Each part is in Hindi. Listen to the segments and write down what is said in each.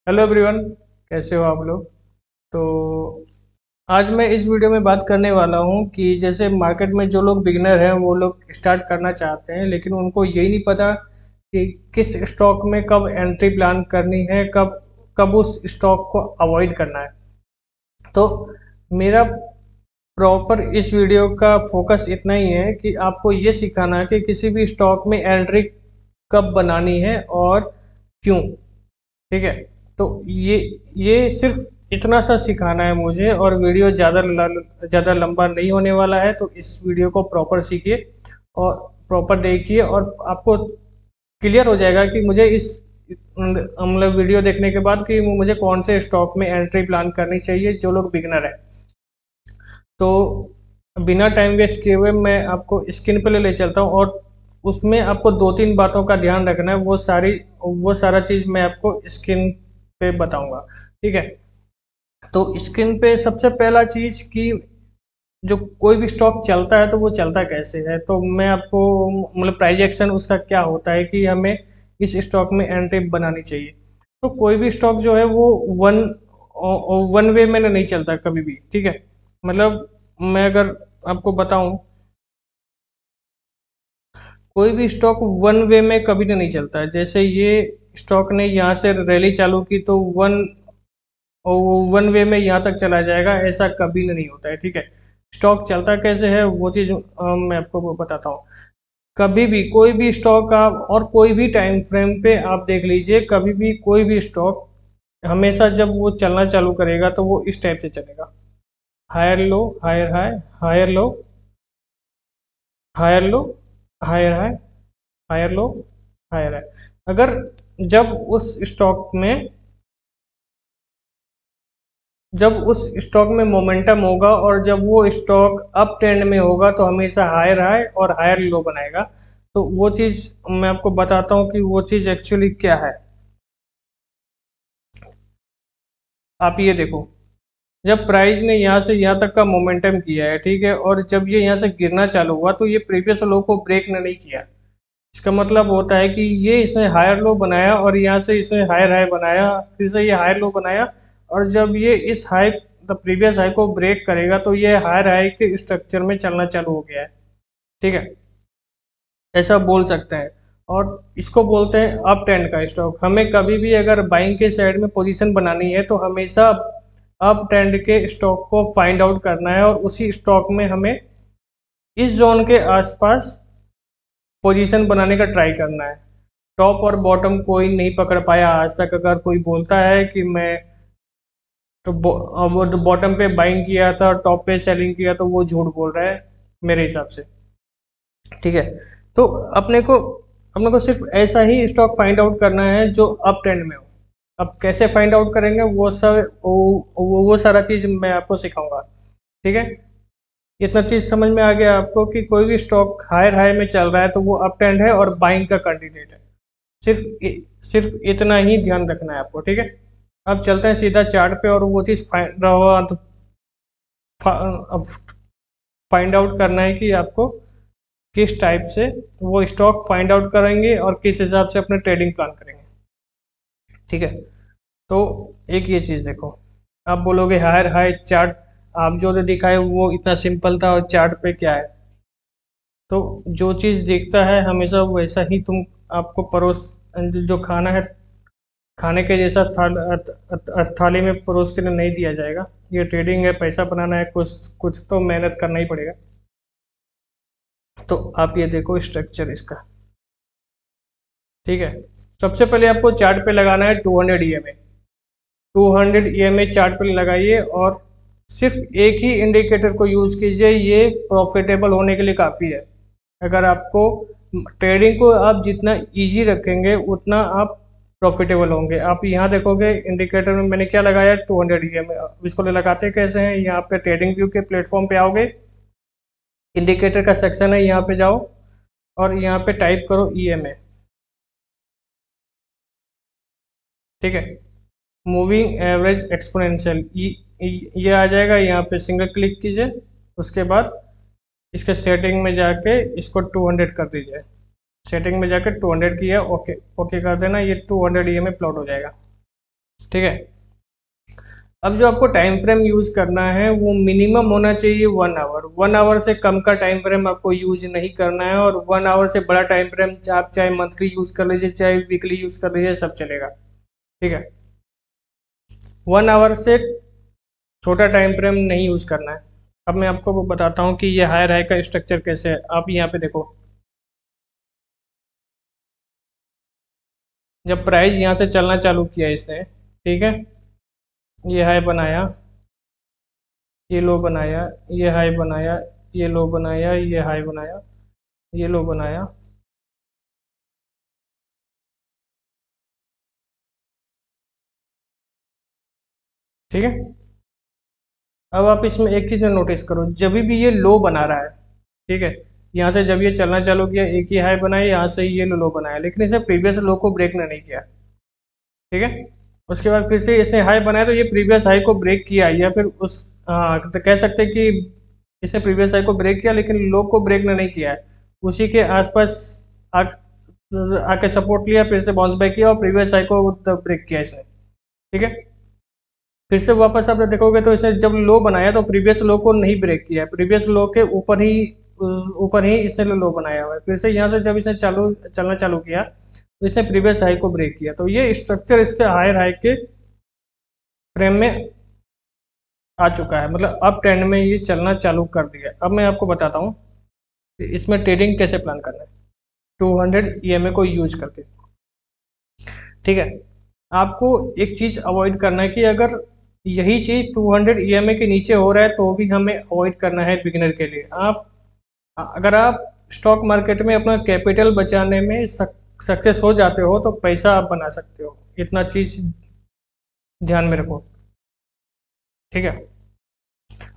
हेलो एवरीवन, कैसे हो आप लोग। तो आज मैं इस वीडियो में बात करने वाला हूं कि जैसे मार्केट में जो लोग बिगिनर हैं वो लोग स्टार्ट करना चाहते हैं, लेकिन उनको यही नहीं पता कि किस स्टॉक में कब एंट्री प्लान करनी है, कब कब उस स्टॉक को अवॉइड करना है। तो मेरा प्रॉपर इस वीडियो का फोकस इतना ही है कि आपको ये सिखाना है कि किसी भी स्टॉक में एंट्री कब बनानी है और क्यों। ठीक है। तो ये सिर्फ इतना सा सिखाना है मुझे, और वीडियो ज़्यादा लंबा नहीं होने वाला है, तो इस वीडियो को प्रॉपर सीखिए और प्रॉपर देखिए, और आपको क्लियर हो जाएगा कि मुझे इस मतलब वीडियो देखने के बाद कि मुझे कौन से स्टॉक में एंट्री प्लान करनी चाहिए जो लोग बिगनर है। तो बिना टाइम वेस्ट किए हुए मैं आपको स्क्रीन पे ले चलता हूँ, और उसमें आपको दो तीन बातों का ध्यान रखना है। वो सारा चीज़ मैं आपको स्क्रीन पे बताऊंगा। ठीक है। तो स्क्रीन पे सबसे पहला चीज़ कि जो कोई भी स्टॉक चलता है तो वो चलता कैसे है, तो मैं आपको मतलब प्राइस एक्शन उसका क्या होता है कि हमें इस स्टॉक में एंट्री बनानी चाहिए। तो कोई भी स्टॉक जो है वो वन वन वे में नहीं चलता कभी भी। ठीक है। मतलब मैं अगर आपको बताऊं, कोई भी स्टॉक वन वे में कभी नहीं चलता है। जैसे ये स्टॉक ने यहाँ से रैली चालू की तो वन वे में यहाँ तक चला जाएगा, ऐसा कभी नहीं होता है। ठीक है। स्टॉक चलता कैसे है वो चीज़ मैं आपको वो बताता हूँ। कभी भी कोई भी स्टॉक आप और कोई भी टाइम फ्रेम पे आप देख लीजिए, कभी भी कोई भी स्टॉक हमेशा जब वो चलना चालू करेगा तो वो इस टाइप से चलेगा। Higher low, higher high, higher low, higher low, higher high, higher low, higher high. अगर जब उस स्टॉक में जब उस स्टॉक में मोमेंटम होगा और जब वो स्टॉक अप ट्रेंड में होगा तो हमेशा हायर हाई और हायर लो बनाएगा। तो वो चीज़ मैं आपको बताता हूँ कि वो चीज़ एक्चुअली क्या है। आप ये देखो, जब प्राइस ने यहाँ से यहाँ तक का मोमेंटम किया है, ठीक है, और जब ये यहाँ से गिरना चालू हुआ तो ये प्रीवियस लो को ब्रेक ने नहीं किया। इसका मतलब होता है कि ये इसने हायर लो बनाया और यहाँ से इसने हायर हाई बनाया, फिर से ये हायर लो बनाया, और जब ये इस हाई द प्रीवियस हाई को ब्रेक करेगा तो ये हायर हाई के स्ट्रक्चर में चलना चालू हो गया है। ठीक है। ऐसा बोल सकते हैं। और इसको बोलते हैं अप ट्रेंड का स्टॉक। हमें कभी भी अगर बाइंग के साइड में पोजीशन बनानी है तो हमेशा अप ट्रेंड के स्टॉक को फाइंड आउट करना है, और उसी स्टॉक में हमें इस जोन के आसपास पोजीशन बनाने का ट्राई करना है। टॉप और बॉटम कोई नहीं पकड़ पाया आज तक। अगर कोई बोलता है कि मैं तो वो बॉटम पे बाइंग किया था और टॉप पे सेलिंग किया, तो वो झूठ बोल रहा है मेरे हिसाब से। ठीक है। तो अपने को अपने को सिर्फ ऐसा ही स्टॉक फाइंड आउट करना है जो अप ट्रेंड में हो। अब कैसे फाइंड आउट करेंगे वो सारा चीज मैं आपको सिखाऊंगा। ठीक है। इतना चीज समझ में आ गया आपको कि कोई भी स्टॉक हायर हाई में चल रहा है तो वो अप ट्रेंड है और बाइंग का कैंडिडेट है। सिर्फ इतना ही ध्यान रखना है आपको। ठीक है। अब चलते हैं सीधा चार्ट पे, और वो चीज फाइंड आउट करना है कि आपको किस टाइप से वो स्टॉक फाइंड आउट करेंगे और किस हिसाब से अपने ट्रेडिंग प्लान करेंगे। ठीक है। तो एक ये चीज़ देखो, आप बोलोगे हायर हाई चार्ट, आप जो दिखाए वो इतना सिंपल था और चार्ट पे क्या है। तो जो चीज़ दिखता है हमेशा वैसा ही तुम आपको परोस जो खाना है, खाने के जैसा थाली में परोस के नहीं दिया जाएगा। ये ट्रेडिंग है, पैसा बनाना है, कुछ कुछ तो मेहनत करना ही पड़ेगा। तो आप ये देखो स्ट्रक्चर इसका। ठीक है। सबसे पहले आपको चार्ट पे लगाना है 200 ईएमए। 200 ईएमए चार्ट पे लगाइए, और सिर्फ एक ही इंडिकेटर को यूज कीजिए। ये प्रॉफिटेबल होने के लिए काफ़ी है। अगर आपको ट्रेडिंग को आप जितना इजी रखेंगे उतना आप प्रॉफिटेबल होंगे। आप यहाँ देखोगे इंडिकेटर में मैंने क्या लगाया, 200 ईएमए। इसको लगाते कैसे हैं, यहाँ पे ट्रेडिंग व्यू के प्लेटफॉर्म पे आओगे, इंडिकेटर का सेक्शन है, यहाँ पे जाओ और यहाँ पे टाइप करो ईएमए। ठीक है। मूविंग एवरेज एक्सपोनेंशियल, ये आ जाएगा। यहाँ पे सिंगल क्लिक कीजिए, उसके बाद इसके सेटिंग में जाके इसको 200 कर दीजिए। सेटिंग में जाके 200 किया, ओके ओके कर देना, ये 200 ईएमए प्लॉट हो जाएगा। ठीक है। अब जो आपको टाइम फ्रेम यूज करना है वो मिनिमम होना चाहिए 1 आवर। 1 आवर से कम का टाइम फ्रेम आपको यूज नहीं करना है, और 1 आवर से बड़ा टाइम फ्रेम आप चाहे मंथली यूज कर लीजिए चाहे वीकली यूज कर लीजिए, सब चलेगा। ठीक है। 1 आवर से छोटा टाइम फ्रेम नहीं यूज करना है। अब मैं आपको वो बताता हूँ कि ये हायर हाई का स्ट्रक्चर कैसे है। आप यहाँ पे देखो, जब प्राइस यहाँ से चलना चालू किया इसने, ठीक है, ये हाई बनाया, ये लो बनाया, ये हाई बनाया, ये लो बनाया, ये हाई बनाया, ये लो बनाया, ठीक है। अब आप इसमें एक चीज नोटिस करो, जब भी ये लो बना रहा है, ठीक है, यहाँ से जब ये चलना चालू किया एक ही हाई बनाया, यहाँ से ये लो बनाया, लेकिन इसे प्रीवियस लो को ब्रेक नहीं किया। ठीक है। उसके बाद फिर से इसने हाई बनाया तो ये प्रीवियस हाई को ब्रेक किया, या फिर उस, हाँ, तो कह सकते हैं कि इसने प्रीवियस हाई को ब्रेक किया लेकिन लो को ब्रेक नहीं किया है। उसी के आसपास आ, आके सपोर्ट लिया, फिर से बाउंस बैक किया और प्रीवियस हाई को ब्रेक किया इसने। ठीक है। फिर से वापस आप देखोगे तो इसने जब लो बनाया तो प्रीवियस लो को नहीं ब्रेक किया है, प्रीवियस लो के ऊपर ही इसने लो बनाया हुआ है। फिर से यहाँ से जब इसने चलना चालू किया तो इसने प्रीवियस हाई को ब्रेक किया। तो ये स्ट्रक्चर इसके हायर हाई के फ्रेम में आ चुका है, मतलब अप ट्रेंड में ये चलना चालू कर दिया। अब मैं आपको बताता हूँ कि इसमें ट्रेडिंग कैसे प्लान करना है 200 ईएमए को यूज करके। ठीक है। आपको एक चीज अवॉइड करना है कि अगर यही चीज 200 ईएमए के नीचे हो रहा है तो भी हमें अवॉइड करना है बिगिनर के लिए। आप, अगर आप स्टॉक मार्केट में अपना कैपिटल बचाने में सक्सेस हो जाते हो तो पैसा आप बना सकते हो, इतना चीज ध्यान में रखो। ठीक है।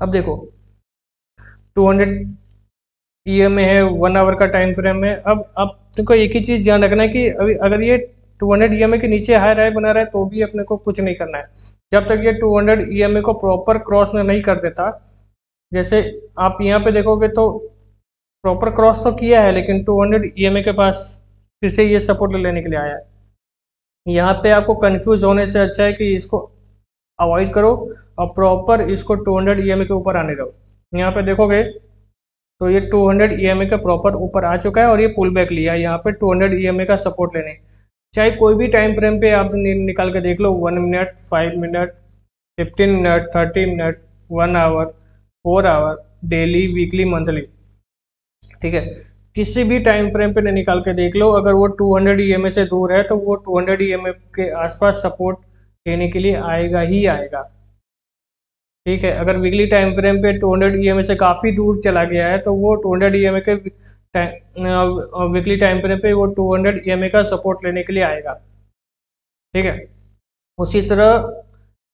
अब देखो, 200 ईएमए है, 1 आवर का टाइम फ्रेम है। अब तुमको एक ही चीज ध्यान रखना है कि अभी अगर ये 200 ईएमए के नीचे हाई राय बना रहा है तो भी अपने को कुछ नहीं करना है, जब तक ये 200 ईएमए को प्रॉपर क्रॉस नहीं कर देता। जैसे आप यहाँ पे देखोगे तो प्रॉपर क्रॉस तो किया है लेकिन 200 ईएमए के पास फिर से ये सपोर्ट लेने के लिए आया है। यहाँ पे आपको कंफ्यूज होने से अच्छा है कि इसको अवॉइड करो और प्रॉपर इसको 200 ईएमए के ऊपर आने दो। यहाँ पे देखोगे तो ये 200 ईएमए का प्रॉपर ऊपर आ चुका है और ये पुल बैक लिया है यहाँ पे 200 ईएमए का सपोर्ट लेने। चाहे कोई भी टाइम फ्रेम पे आप निकाल के देख लो, 1 minute, 5 minute, 15 minute, 30 minute, 1 hour, 4 hour, daily, weekly, monthly. ठीक है। किसी भी टाइम फ्रेम पे निकाल के देख लो, अगर वो 200 ईएमए से दूर है तो वो 200 ईएमए के आसपास सपोर्ट लेने के लिए आएगा ही आएगा। ठीक है। अगर वीकली टाइम फ्रेम पे 200 ईएमए से काफ़ी दूर चला गया है तो वो 200 ईएमए के वीकली टाइम फ्रेम पे वो 200 ईएमए का सपोर्ट लेने के लिए आएगा। ठीक है। उसी तरह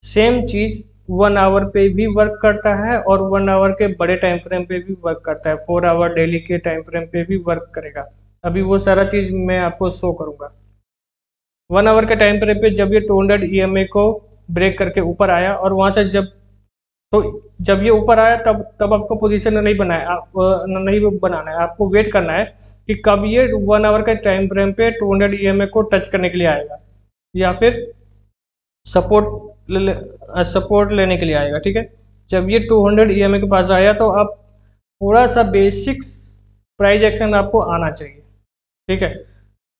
सेम चीज़ 1 आवर पे भी वर्क करता है और 1 आवर के बड़े टाइम फ्रेम पे भी वर्क करता है, 4 आवर डेली के टाइम फ्रेम पे भी वर्क करेगा। अभी वो सारा चीज़ मैं आपको शो करूंगा। 1 आवर के टाइम फ्रेम पे जब ये 200 ईएमए को ब्रेक करके ऊपर आया और वहां से तो जब ये ऊपर आया तब तब आपको पोजीशन नहीं बनाया, नहीं वो बनाना है, आपको वेट करना है कि कब ये 1 आवर के टाइम फ्रेम पे 200 ईएमए को टच करने के लिए आएगा या फिर सपोर्ट लेने के लिए आएगा। ठीक है। जब ये 200 ईएमए के पास आया तो आप थोड़ा सा बेसिक्स प्राइस एक्शन आपको आना चाहिए। ठीक है।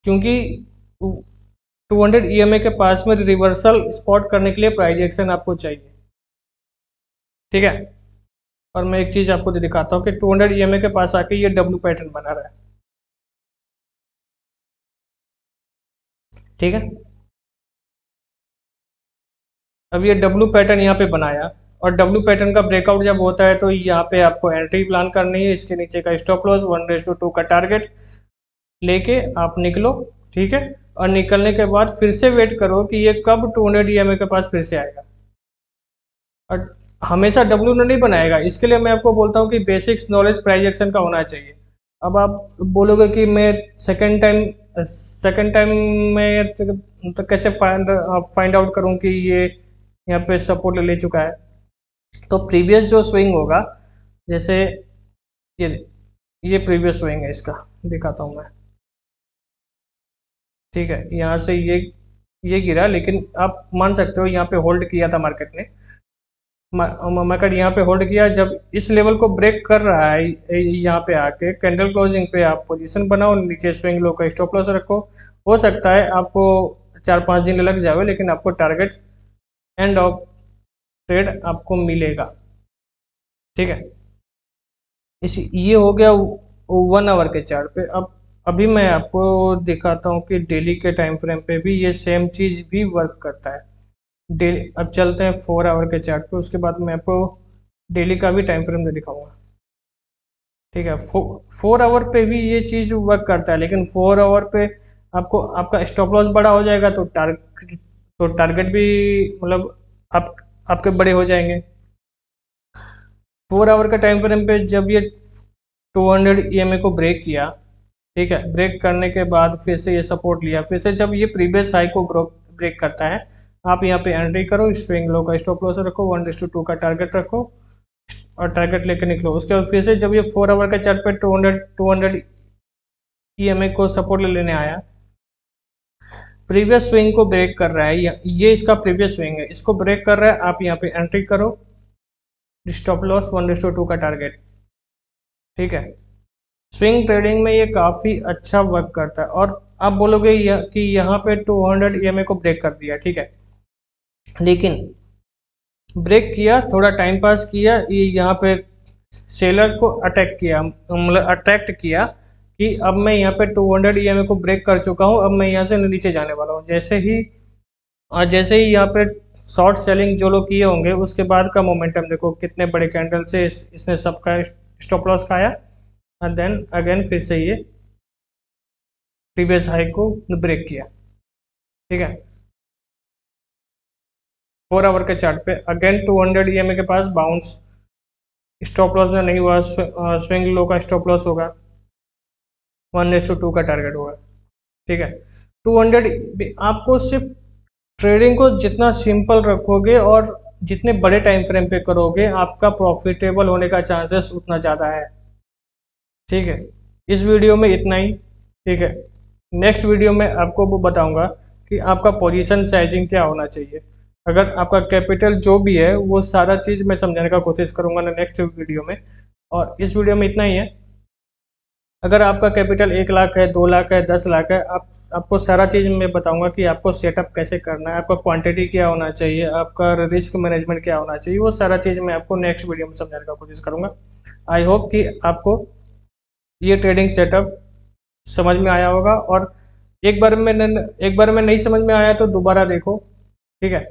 क्योंकि 200 ईएमए के पास में रिवर्सल स्पॉट करने के लिए प्राइस एक्शन आपको चाहिए। ठीक है। और मैं एक चीज आपको दिखाता हूँ कि 200 ईएमए के पास आके ये डब्ल्यू पैटर्न बना रहा है। ठीक है। अब ये डब्ल्यू पैटर्न यहाँ पे बनाया और डब्ल्यू पैटर्न का ब्रेकआउट जब होता है तो यहाँ पे आपको एंट्री प्लान करनी है, इसके नीचे का स्टॉप लॉस, 1:2 का टारगेट लेके आप निकलो। ठीक है। और निकलने के बाद फिर से वेट करो कि ये कब 200 ईएमए के पास फिर से आएगा। और हमेशा डब्ल्यू नहीं बनाएगा, इसके लिए मैं आपको बोलता हूँ कि बेसिक्स नॉलेज प्राइस एक्शन का होना चाहिए। अब आप बोलोगे कि मैं सेकंड टाइम में तो कैसे फाइंड आउट करूं कि ये यहाँ पे सपोर्ट ले चुका है। तो प्रीवियस जो स्विंग होगा, जैसे ये ये प्रीवियस स्विंग है, इसका दिखाता हूँ मैं। ठीक है। यहाँ से ये गिरा, लेकिन आप मान सकते हो यहाँ पे होल्ड किया था मार्केट ने। मार्केट यहाँ पे होल्ड किया, जब इस लेवल को ब्रेक कर रहा है यहाँ पे आके कैंडल क्लोजिंग पे आप पोजीशन बनाओ, नीचे स्विंग लो का स्टॉप लॉस रखो। हो सकता है आपको 4-5 दिन लग जाए, लेकिन आपको टारगेट एंड ऑफ ट्रेड आपको मिलेगा। ठीक है, इस ये हो गया 1 आवर के चार्ट पे। अब अभी मैं आपको दिखाता हूँ कि डेली के टाइम फ्रेम पे भी ये सेम चीज़ भी वर्क करता है। डेली, अब चलते हैं 4 आवर के चार्ट पे, उसके बाद मैं आपको डेली का भी टाइम फ्रेम दिखाऊंगा। ठीक है, 4 आवर पे भी ये चीज़ वर्क करता है, लेकिन 4 आवर पे आपको आपका स्टॉप लॉस बड़ा हो जाएगा, तो टारगेट भी मतलब आप आपके बड़े हो जाएंगे। 4 आवर का टाइम फ्रेम पे जब ये 200 EMA को ब्रेक किया, ठीक है, ब्रेक करने के बाद फिर से ये सपोर्ट लिया, फिर से जब ये प्रीवियस हाई को ब्रेक करता है, आप यहाँ पे एंट्री करो, स्विंग लो का स्टॉप लॉस रखो, 1:2 का टारगेट रखो और टारगेट लेकर निकलो। उसके बाद फिर से जब ये 4 आवर का चार्ट पे 200 EMA को सपोर्ट लेने आया, प्रीवियस स्विंग को ब्रेक कर रहा है, ये इसका प्रीवियस स्विंग है, इसको ब्रेक कर रहा है, आप यहाँ पे एंट्री करो, स्टॉप लॉस 1:2 का टारगेट। ठीक है, स्विंग ट्रेडिंग में ये काफ़ी अच्छा वर्क करता है। और आप बोलोगे कि यहाँ पे 200 EMA को ब्रेक कर दिया, ठीक है, लेकिन ब्रेक किया, थोड़ा टाइम पास किया, ये यहाँ पे सेलर्स को अटैक किया, मतलब अट्रैक्ट किया कि अब मैं यहाँ पे 200 EMA को ब्रेक कर चुका हूँ, अब मैं यहाँ से नीचे जाने वाला हूँ। जैसे ही यहाँ पे शॉर्ट सेलिंग जो लोग किए होंगे, उसके बाद का मोमेंटम देखो, कितने बड़े कैंडल से इसने सबका स्टॉप लॉस खाया, एंड देन अगेन फिर से ये प्रीवियस हाई को ब्रेक किया। ठीक है, 4 आवर के चार्ट पे अगेन 200 EMA के पास बाउंस, स्टॉप लॉस में नहीं हुआ, स्विंग लो का स्टॉप लॉस होगा, 1:2 का टारगेट होगा। ठीक है, 200, आपको सिर्फ ट्रेडिंग को जितना सिंपल रखोगे और जितने बड़े टाइम फ्रेम पे करोगे, आपका प्रॉफिटेबल होने का चांसेस उतना ज़्यादा है। ठीक है, इस वीडियो में इतना ही। ठीक है, नेक्स्ट वीडियो में आपको वो बताऊंगा कि आपका पोजीशन साइजिंग क्या होना चाहिए। अगर आपका कैपिटल जो भी है, वो सारा चीज़ मैं समझाने का कोशिश करूंगा नेक्स्ट वीडियो में। और इस वीडियो में इतना ही है। अगर आपका कैपिटल 1 लाख है, 2 लाख है, 10 लाख है, आपको सारा चीज़ मैं बताऊंगा कि आपको सेटअप कैसे करना है, आपका क्वांटिटी क्या होना चाहिए, आपका रिस्क मैनेजमेंट क्या होना चाहिए, वो सारा चीज़ मैं आपको नेक्स्ट वीडियो में समझाने का कोशिश करूंगा। आई होप कि आपको ये ट्रेडिंग सेटअप समझ में आया होगा, और एक बार में नहीं समझ में आया तो दोबारा देखो। ठीक है।